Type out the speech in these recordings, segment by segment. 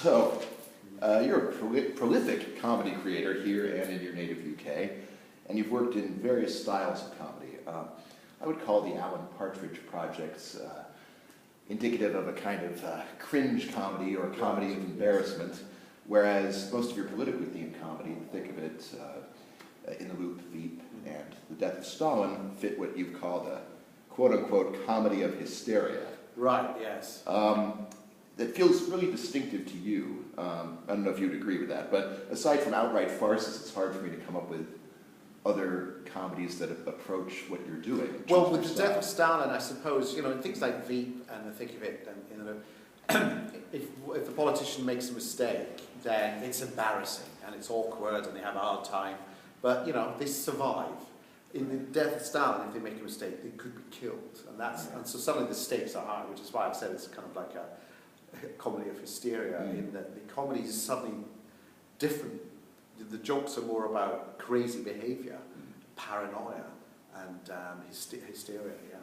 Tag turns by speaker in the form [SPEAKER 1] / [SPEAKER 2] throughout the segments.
[SPEAKER 1] So, you're a prolific comedy creator here and in your native UK, and you've worked in various styles of comedy. I would call the Alan Partridge projects indicative of a kind of cringe comedy or a comedy of embarrassment, whereas most of your politically themed comedy, the thick of it, In the Loop, Veep, and The Death of Stalin, fit what you've called a quote-unquote comedy of hysteria.
[SPEAKER 2] Right, yes.
[SPEAKER 1] That feels really distinctive to you. I don't know if you'd agree with that, but aside from outright farces, it's hard for me to come up with other comedies that approach what you're doing.
[SPEAKER 2] Well, with The Death of Stalin, I suppose, you know, in things like Veep and The Thick of It, and, you know, if the politician makes a mistake, then it's embarrassing and it's awkward and they have a hard time. But, you know, they survive. In The Death of Stalin, if they make a mistake, they could be killed. And so suddenly the stakes are high, which is why I've said it's kind of like a comedy of hysteria, in that the comedy is suddenly different. The jokes are more about crazy behaviour, paranoia, and hysteria, yeah.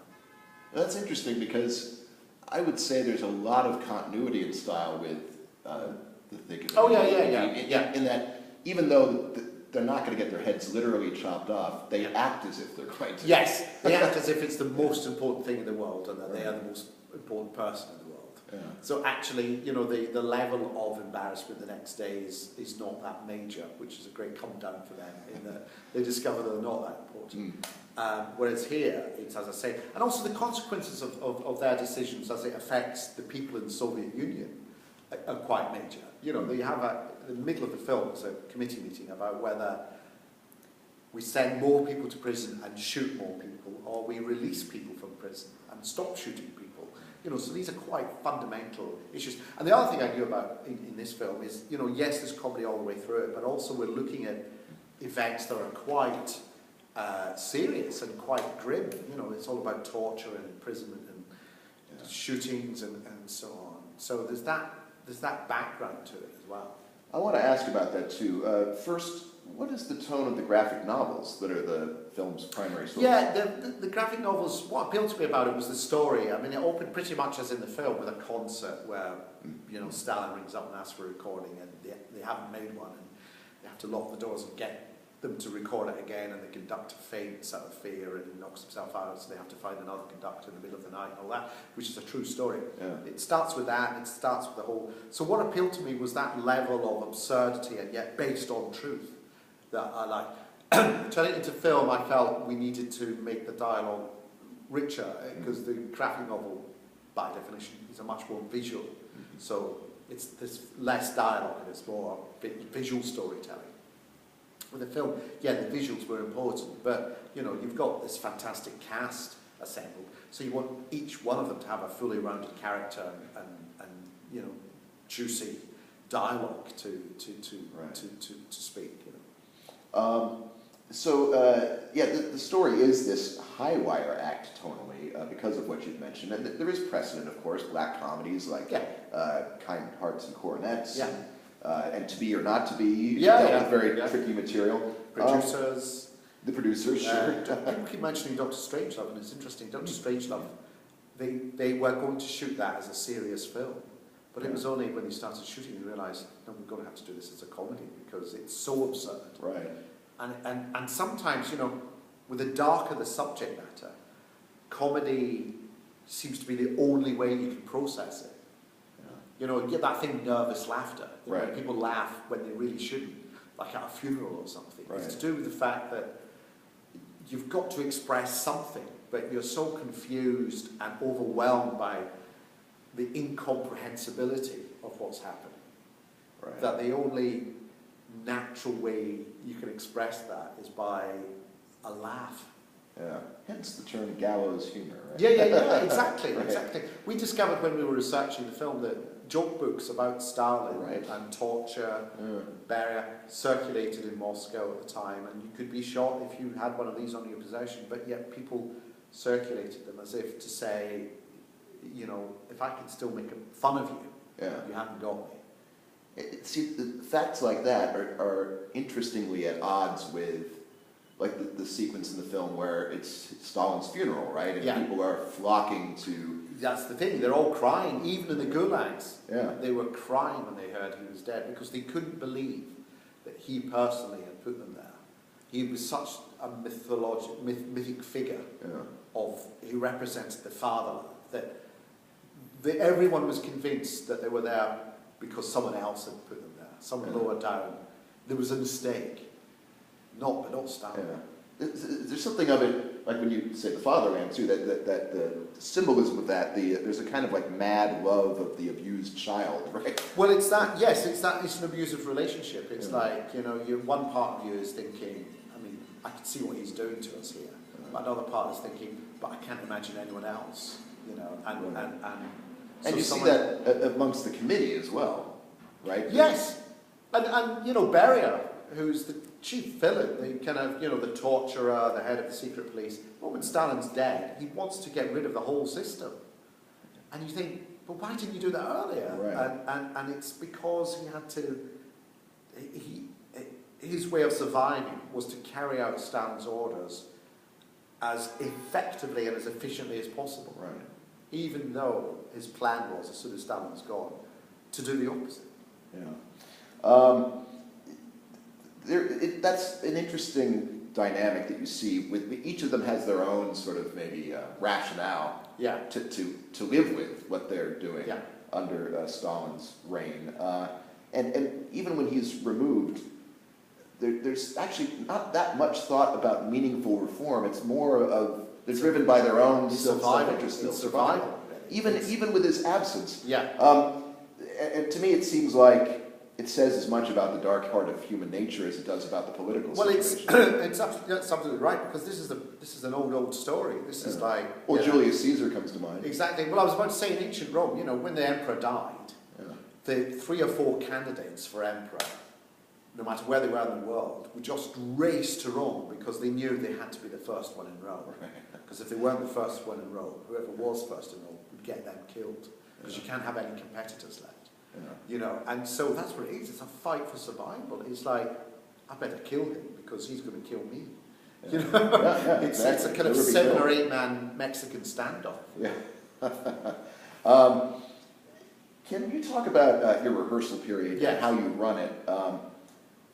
[SPEAKER 1] That's interesting because I would say there's a lot of continuity in style with The Thick of It.
[SPEAKER 2] Oh, yeah.
[SPEAKER 1] In that, even though they're not going to get their heads literally chopped off, they act as if they're going to.
[SPEAKER 2] Yes, they act as if it's the most important thing in the world and that they are the most important person in the world.
[SPEAKER 1] Yeah.
[SPEAKER 2] So actually, you know, the level of embarrassment the next day is not that major, which is a great come down for them in that they discover they're not that important. Whereas here, it's, as I say, and also the consequences of their decisions as it affects the people in the Soviet Union are quite major. You know, they have in the middle of the film, it's a committee meeting about whether we send more people to prison and shoot more people, or we release people from prison and stop shooting people. You know, so these are quite fundamental issues. And the other thing I do about in this film is, you know, yes, there's comedy all the way through it, but also we're looking at events that are quite serious and quite grim. You know, it's all about torture and imprisonment and shootings and so on. So there's that background to it as well.
[SPEAKER 1] I want to ask about that too. First, what is the tone of the graphic novels that are the film's primary source?
[SPEAKER 2] Yeah, the graphic novels, what appealed to me about it was the story. I mean, it opened pretty much as in the film with a concert where, you know, Stalin rings up and asks for a recording and they haven't made one and they have to lock the doors and get them to record it again, and the conductor faints out of fear and knocks himself out, so they have to find another conductor in the middle of the night and all that, which is a true story. Yeah. It starts with that, it starts with the whole... So what appealed to me was that level of absurdity and yet based on truth that I like. Turning it into film, I felt we needed to make the dialogue richer, because the graphic novel, by definition, is a much more visual. So there's less dialogue and it's more visual storytelling. With the film, yeah, the visuals were important, but, you know, you've got this fantastic cast assembled, so you want each one of them to have a fully rounded character and you know, juicy dialogue to speak, you know. The story is this high wire act tonally because of what you've mentioned, and there is precedent, of course, black comedies like Kind Hearts and Coronets. Yeah. And To Be or Not to Be, very tricky material. Producers.
[SPEAKER 1] The producers, sure.
[SPEAKER 2] People keep mentioning Dr. Strangelove, and it's interesting. Dr. Strangelove, they were going to shoot that as a serious film, but it was only when they started shooting they realised, no, we're going to have to do this as a comedy because it's so absurd. Right. And sometimes, you know, with the darker the subject matter, comedy seems to be the only way you can process it. You know, you get that thing, nervous laughter. You know, people laugh when they really shouldn't, like at a funeral or something. Right. It's to do with the fact that you've got to express something, but you're so confused and overwhelmed by the incomprehensibility of what's happening that the only natural way you can express that is by a laugh.
[SPEAKER 1] Yeah, hence the term gallows humor, right?
[SPEAKER 2] Yeah, exactly, exactly. We discovered when we were researching the film that joke books about Stalin and torture, burial, circulated in Moscow at the time, and you could be shot if you had one of these on your possession, but yet people circulated them as if to say, you know, if I can still make fun of you, you haven't got me.
[SPEAKER 1] See, facts like that are interestingly at odds with like the sequence in the film where it's Stalin's funeral, right? And
[SPEAKER 2] Yeah.
[SPEAKER 1] people are flocking to.
[SPEAKER 2] That's the thing, they're all crying, even in the gulags.
[SPEAKER 1] Yeah.
[SPEAKER 2] They were crying when they heard he was dead because they couldn't believe that he personally had put them there. He was such a mythic figure he represented the fatherland that everyone was convinced that they were there because someone else had put them there, someone lower down. There was a mistake. Not Stalin.
[SPEAKER 1] Yeah. There's something of it, like when you say the fatherland too, that the symbolism of that, there's a kind of like mad love of the abused child, right?
[SPEAKER 2] Well, it's that, yes, it's an abusive relationship. It's like, one part of you is thinking, I mean, I can see what he's doing to us here. But another part is thinking, but I can't imagine anyone else,
[SPEAKER 1] And you see that amongst the committee as well, right?
[SPEAKER 2] Yes. And Beria, who's the chief villain, the kind of, the torturer, the head of the secret police, well, when Stalin's dead, he wants to get rid of the whole system. And you think, well, why didn't you do that earlier?
[SPEAKER 1] Right.
[SPEAKER 2] And it's because he had to, his way of surviving was to carry out Stalin's orders as effectively and as efficiently as possible.
[SPEAKER 1] Right.
[SPEAKER 2] Even though his plan was, as soon as Stalin's gone, to do the opposite.
[SPEAKER 1] Yeah. That's an interesting dynamic that you see. With each of them has their own sort of maybe rationale to live with what they're doing under Stalin's reign. And even when he's removed, there's actually not that much thought about meaningful reform. It's more of they're driven by their own self-interest.
[SPEAKER 2] It's survival.
[SPEAKER 1] Even with his absence.
[SPEAKER 2] Yeah.
[SPEAKER 1] And to me, it seems like it says as much about the dark heart of human nature as it does about the political situation.
[SPEAKER 2] Well, it's absolutely right, because this is an old story. This is like...
[SPEAKER 1] Or Julius Caesar comes to mind.
[SPEAKER 2] Exactly. Well, I was about to say in ancient Rome, when the emperor died, the 3 or 4 candidates for emperor, no matter where they were in the world, would just race to Rome because they knew they had to be the first one in Rome. Because if they weren't the first one in Rome, whoever was first in Rome would get them killed, because you can't have any competitors left. And so that's what it is. It's a fight for survival. It's like, I better kill him because he's going to kill me. It's a kind of 7 or 8 man Mexican standoff.
[SPEAKER 1] Yeah. Can you talk about your rehearsal period and how you run it?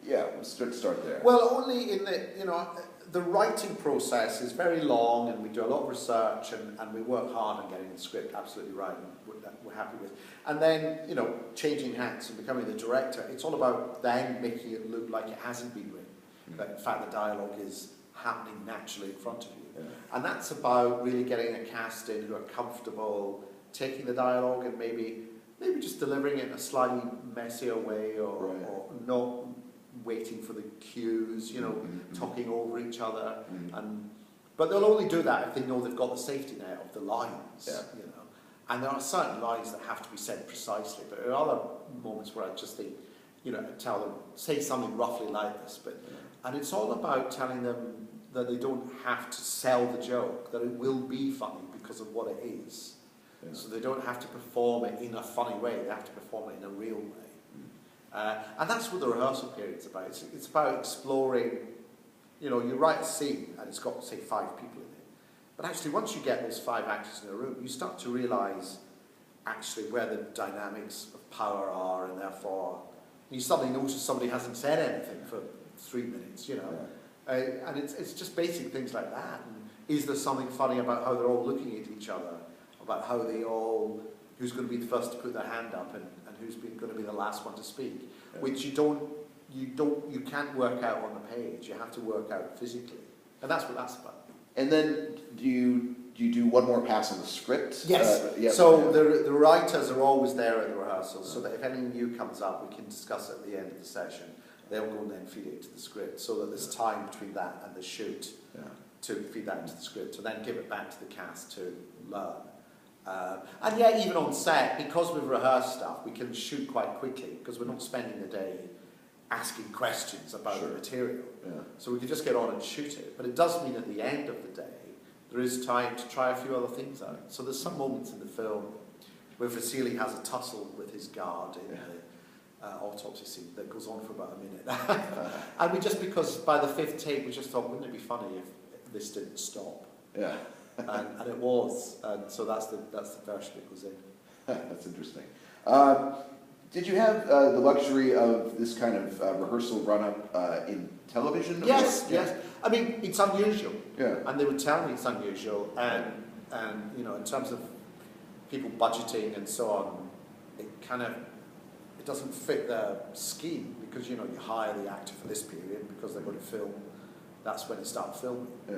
[SPEAKER 1] Let's start there.
[SPEAKER 2] Well, only in the writing process is very long, and we do a lot of research, and we work hard on getting the script absolutely right, and we're happy with. And then, changing hats and becoming the director, it's all about then making it look like it hasn't been written. That in fact the dialogue is happening naturally in front of you. And that's about really getting a cast in who are comfortable taking the dialogue and maybe just delivering it in a slightly messier way, or not waiting for the cues, talking over each other. But they'll only do that if they know they've got the safety net of the lines, And there are certain lines that have to be said precisely, but there are other moments where I just think, tell them, say something roughly like this, and it's all about telling them that they don't have to sell the joke, that it will be funny because of what it is. So they don't have to perform it in a funny way, they have to perform it in a real way. And that's what the rehearsal period's about. It's about exploring, you write a scene and it's got, say, 5 people in it. But actually, once you get those 5 actors in a room, you start to realise actually where the dynamics of power are, and therefore you suddenly notice somebody hasn't said anything for 3 minutes, and it's just basic things like that. And is there something funny about how they're all looking at each other, about how who's going to be the first to put their hand up, and who's going to be the last one to speak, which you can't work out on the page. You have to work out physically, and that's what that's about.
[SPEAKER 1] And then do you do one more pass on the script?
[SPEAKER 2] Yes. So the writers are always there at the rehearsals, so that if anything new comes up, we can discuss it at the end of the session. They'll go and then feed it into the script, so that there's time between that and the shoot to feed that into the script, and then give it back to the cast to learn. And even on set, because we've rehearsed stuff, we can shoot quite quickly, because we're not spending the day asking questions about the material. So we can just get on and shoot it. But it does mean at the end of the day, there is time to try a few other things out. So there's some moments in the film where Vasily has a tussle with his guard autopsy scene that goes on for about a minute. And we just, because by the 5th take, we just thought, wouldn't it be funny if this didn't stop?
[SPEAKER 1] Yeah.
[SPEAKER 2] and it was, and so that's the version it goes in.
[SPEAKER 1] That's interesting. Did you have the luxury of this kind of rehearsal run-up in television?
[SPEAKER 2] Yes, yes. I mean, it's unusual.
[SPEAKER 1] Yeah.
[SPEAKER 2] And they would tell me it's unusual, and you know, in terms of people budgeting and so on, it doesn't fit their scheme, because, you know, you hire the actor for this period because they're going to film. That's when they start filming.
[SPEAKER 1] Yeah.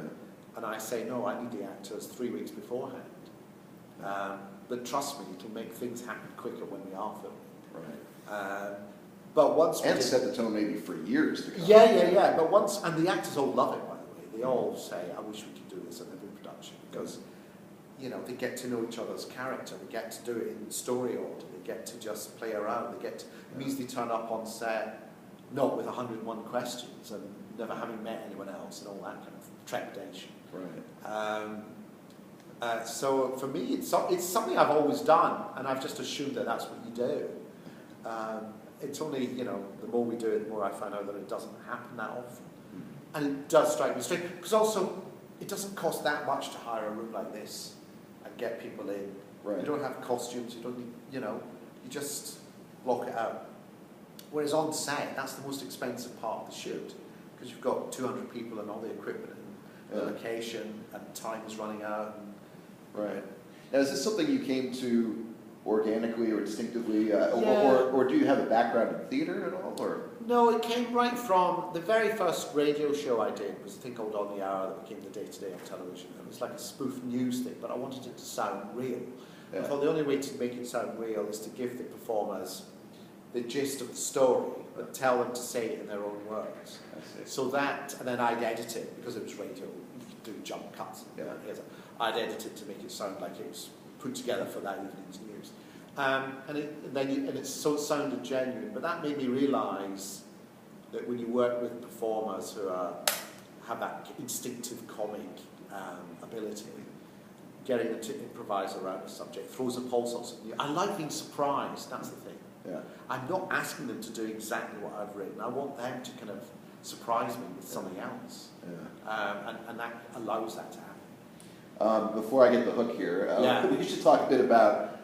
[SPEAKER 2] And I say, no, I need the actors 3 weeks beforehand. But trust me, it'll make things happen quicker when we are filming.
[SPEAKER 1] Right.
[SPEAKER 2] But once we
[SPEAKER 1] set the tone maybe for years to come.
[SPEAKER 2] Yeah. But once, and the actors all love it, by the way. They all say, I wish we could do this in every production, because, you know, they get to know each other's character. They get to do it in story order. They get to just play around. It means they turn up on set not with 101 questions and never having met anyone else and all that kind of trepidation.
[SPEAKER 1] Right.
[SPEAKER 2] So for me, it's something I've always done, and I've just assumed that that's what you do. It's only, you know, the more we do it, the more I find out that it doesn't happen that often. And it does strike me strange, because also it doesn't cost that much to hire a room like this and get people in.
[SPEAKER 1] Right.
[SPEAKER 2] You don't have costumes, you don't need, you know, you just block it out. Whereas on set, that's the most expensive part of the shoot, because you've got 200 people and all the equipment and the location, and time is running out.
[SPEAKER 1] Right. Now, is this something you came to organically or instinctively, or do you have a background in theater at all? Or?
[SPEAKER 2] No, it came right from the very first radio show I did was a thing called On the Hour that became the day-to-day of television. It was like a spoof news thing, but I wanted it to sound real. Yeah. I thought the only way to make it sound real is to give the performers the gist of the story, but tell them to say it in their own words. So that, and then I'd edit it, because it was radio, you could do jump cuts. I'd edit it to make it sound like it was put together for that evening's news. So it sounded genuine, but that made me realise that when you work with performers who have that instinctive comic ability, getting them to improvise around a subject throws up all sorts of new. I like being surprised, that's the thing.
[SPEAKER 1] Yeah.
[SPEAKER 2] I'm not asking them to do exactly what I've written. I want them to kind of surprise me with something else. Yeah. And that allows that to happen.
[SPEAKER 1] Before I get the hook here, we should talk a bit about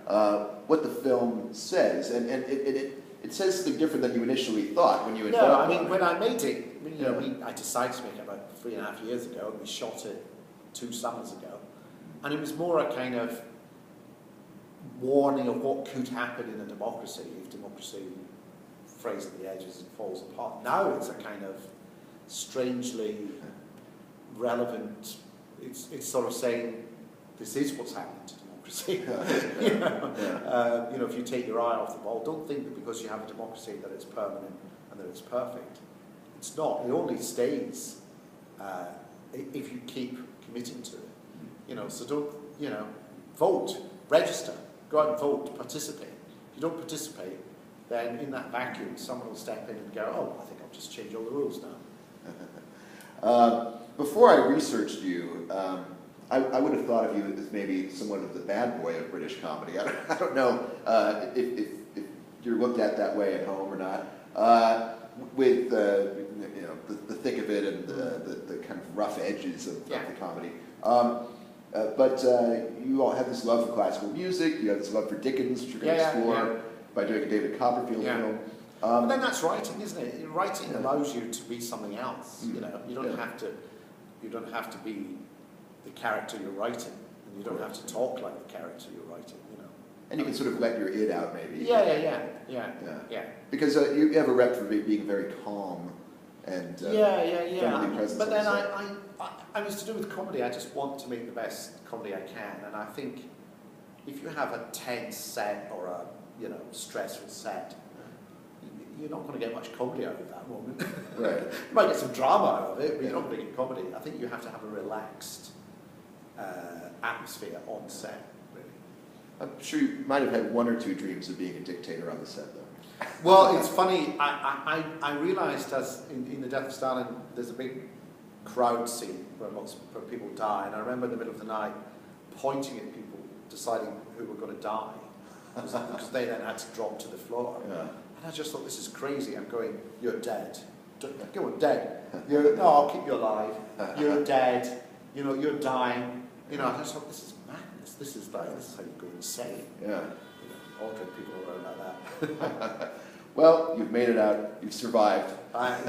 [SPEAKER 1] what the film says. And it says something different than you initially thought when you embarked on it.
[SPEAKER 2] When I made it, you know, I decided to make it about 3.5 years ago, and we shot it 2 summers ago. And it was more a kind of warning of what could happen in a democracy if democracy frays at the edges and falls apart. Now it's a kind of strangely relevant, it's sort of saying this is what's happening to democracy. You know, if you take your eye off the ball, don't think that because you have a democracy that it's permanent and that it's perfect. It's not. It only stays if you keep committing to it. You know, so don't, you know, vote, register, go out and vote, participate. If you don't participate, then in that vacuum, someone will step in and go, oh, I think I'll just change all the rules now.
[SPEAKER 1] Before I researched you, I would have thought of you as maybe somewhat of the bad boy of British comedy. I don't know if you're looked at that way at home or not. With you know, the thick of it and the kind of rough edges of the comedy. But you all have this love for classical music, you have this love for Dickens, which you're going to explore by doing a David Copperfield film.
[SPEAKER 2] But then that's writing, isn't it? Writing allows you to be something else. You know, you don't have to be the character you're writing, and you don't have to talk like the character you're writing. You know,
[SPEAKER 1] and you can sort of let your id out, maybe.
[SPEAKER 2] Yeah.
[SPEAKER 1] Because you have a rep for being very calm and friendly presence.
[SPEAKER 2] But then I was to do with comedy. I just want to make the best comedy I can, and I think if you have a tense set or a stressful set, you're not going to get much comedy out of that moment.
[SPEAKER 1] Right.
[SPEAKER 2] You might get some drama out of it, but you're not going to get comedy. I think you have to have a relaxed atmosphere on set, really.
[SPEAKER 1] I'm sure you might have had 1 or 2 dreams of being a dictator on the set, though.
[SPEAKER 2] Well, it's funny. I realised as in the Death of Stalin, there's a big crowd scene where people die, and I remember in the middle of the night pointing at people, deciding who were going to die, because they then had to drop to the floor.
[SPEAKER 1] Yeah.
[SPEAKER 2] And I just thought, this is crazy. I'm going, you're dead. Go on, dead. No, I'll keep you alive. You're dead. You know, you're dying. You know, I just thought, this is madness. This is how you go insane.
[SPEAKER 1] Yeah.
[SPEAKER 2] You know, ordinary people around like that.
[SPEAKER 1] Well, you've made it out. You've survived.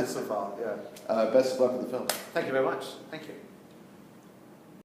[SPEAKER 2] So far, yeah.
[SPEAKER 1] Best of luck with the film.
[SPEAKER 2] Thank you very much. Thank you.